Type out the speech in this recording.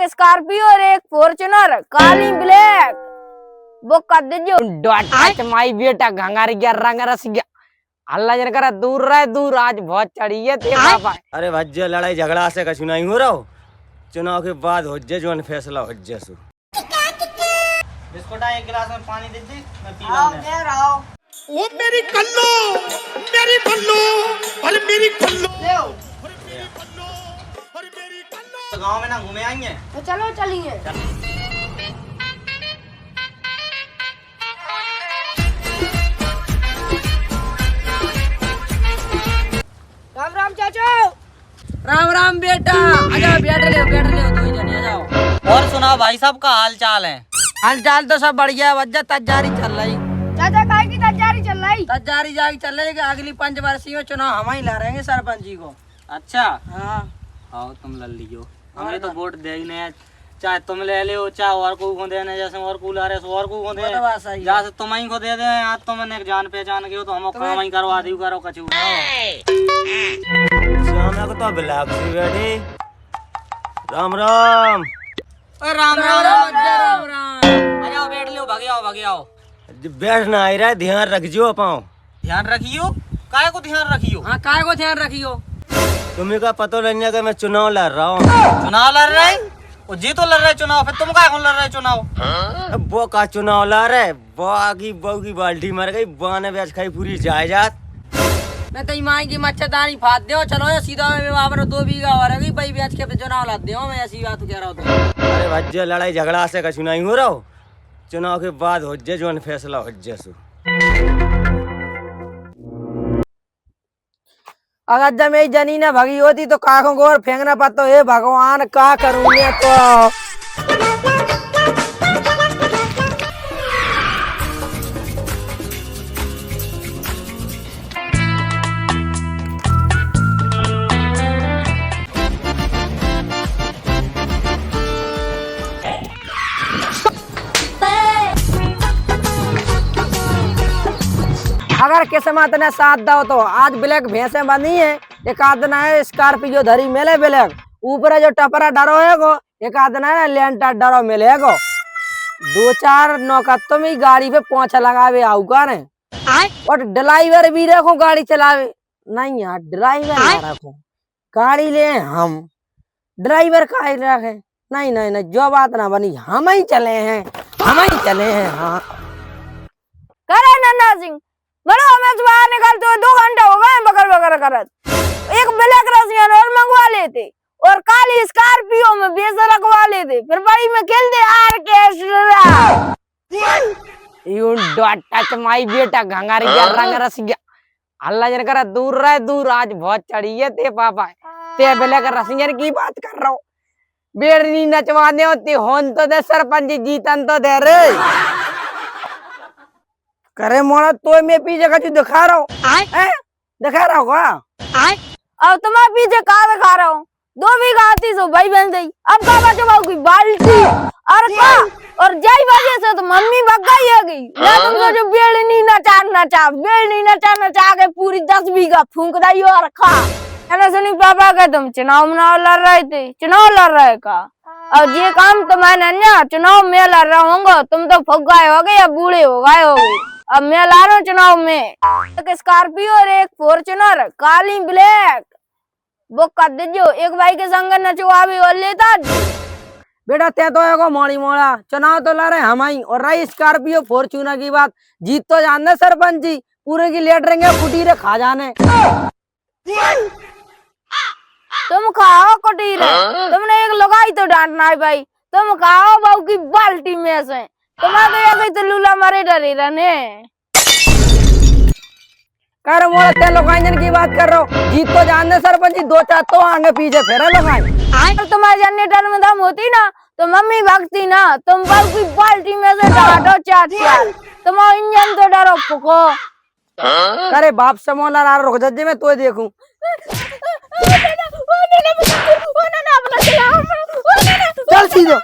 एक स्कॉर्पियो और एक फॉर्च्यूनर काली ब्लैक बुक कर दीजिए। डॉट माई बेटा घंगार गया रंग रस गया अल्लाह जन करा दूर रहे दूर आज बहुत चढ़ी है ते पापा। अरे भज्जे लड़ाई झगड़ा से कछु नहीं हो रहा हो। चुनाव के बाद हो जे जो फैसला हो जे सु। बिस्कुट एक गिलास में पानी दे दे मैं पी लूंगा। वो मेरी कल्लो मेरी बल्लो और मेरी कल्लो तो गांव में ना घूमे आएंगे तो चलो चलिए। राम राम चाचो। राम राम बेटा आजा बैठ ले दो ही जने आ जाओ। और सुनाओ भाई साहब का हाल चाल है। हाल चाल तो सब बढ़िया है वज्जा तैयारी चल रही। चाचा काहे की तैयारी चल रही? तैयारी जागी चल रही कि अगली पंचवर्षीय में चुनाव हम ही ला रहे हैं सरपंच जी को। अच्छा हाँ आओ तुम लड़ लियो हमें तो वोट दे ही नहीं। चाहे तुम ले ले चाहे और को देने जैसे और को ला रहे और को दे जैसे तुम ही को दे दे यार तुमने एक जान पहचान के हो तो हम काम ही करवा दी करो कछु। श्यामा को तो ब्लैक सी बैठी। राम राम राम राम राम राम आ जाओ बैठ लो भागे आओ। बैठना आ रहा है ध्यान रखियो पाओ। ध्यान रखियो काय को ध्यान रखियो। हाँ काय को ध्यान रखियो। तुम्हें का पता नहीं कि मैं चुनाव लड़ रहा हूँ। चुनाव लड़ रहे वो जी तो लड़ रहे चुनाव फिर तुम क्या लड़ रहे चुनाव। अब वो का चुनाव लड़ रहे बहू की बाल्टी मर गई बाने ब्याज खाई पूरी जायदाद। मैं तो माई की मच्छरदानी फाद दो चलो ये सीधा में बाबर 2 बीघा हो रही भाई ब्याज के चुनाव ला दो। मैं ऐसी बात कह रहा हूँ। अरे भज्जे लड़ाई झगड़ा से कछु नहीं हो रहा हो। चुनाव के बाद हो जे जो फैसला हो जे सु। अगर जब मेरी जनी ने भगी होती तो काकों को और फेंकना पड़ता। हे भगवान का करूँगे तो। अगर किस्मत ने साथ दो तो आज ब्लैक भैंसे बनी है। एक आदना है स्कॉर्पियो धरी मिले ब्लैक ऊपर जो टपरा डरो है गो। एक आदना है लेंटर डरो मिले गो। 2-4 नौकत्तों में गाड़ी पे पोंछा लगावे आऊगा ने और ड्राइवर भी रखो गाड़ी चलावे। नहीं यार ड्राइवर ना रखो गाड़ी ले हम ड्राइवर का ही रखे। नहीं जो बात ना बनी हम ही चले हैं हाँ। करे नन्ना सिंह बड़ो हमें से बाहर निकलते हुए 2 घंटे हो गए बकर करत। एक ब्लैक रसियन और मंगवा लेते और काली स्कॉर्पियो में बेस रखवा लेते फिर बड़ी में खेलते orchestra. U dot touch my बेटा घंगार गया रंग रस गया अल्लाह जन करा दूर रहे दूर आज बहुत चढ़ी है ते पापा। ते ब्लैक रसियन की बात कर रहा हूँ। बेड़नी नचवाने होती होन तो दे सरपंच जीतन तो दे रे करे मोड़ा तो मैं पीछे का चीज दिखा रहा हूँ दिखा रहा हूँ। अब तुम्हारे पीछे कहा दिखा रहा हूँ 2 बीघा आती सो भाई बन गई। अब कहा बचाओ की बाल्टी और का और जाई वजह से तो मम्मी भग गई है गई। मैं तुमको जो बेड़नी नचा के पूरी 10 बीघा फूंक दी और खा। सुनी पापा का तुम चुनाव लड़ रहे थे चुनाव लड़ रहे का और ये काम तो मैंने ना चुनाव में लड़ रहा हूँ। तुम तो फुक गए हो गए या बूढ़े हो गए हो। अब मैं ला रहा हूँ चुनाव में एक स्कॉर्पियो और एक फॉर्च्यूनर काली ब्लैक बुक कर दीजिए। एक भाई के संग नचवा भी और लेता बेटा ते तो एगो मोड़ी मोड़ा चुनाव तो लड़ रहे हम ही और रही स्कॉर्पियो फॉर्च्यूनर की बात जीत तो जानते सरपंच जी पूरे की लेट रहेंगे कुटीरे खा जाने। तुम खाओ कुटीरे तुमने एक लगाई तो डांटना है भाई। तुम खाओ बहू की बाल्टी में से तुम्हारे तो लूला मारे डरे रहने कर मोड़ा ते लोकांजन की बात कर रहा हूँ। जीत तो जानते सरपंच जी 2-4 तो आगे पीछे फिर लोग तुम्हारे जनरेटर में दम होती ना तो मम्मी भगती ना। तुम बहू की बाल्टी में से डांटो 4 तुम्हारा इंजन तो डरो फुको। करे बाप से मोला ला रुक जा मैं तो देखूं। चल सीधो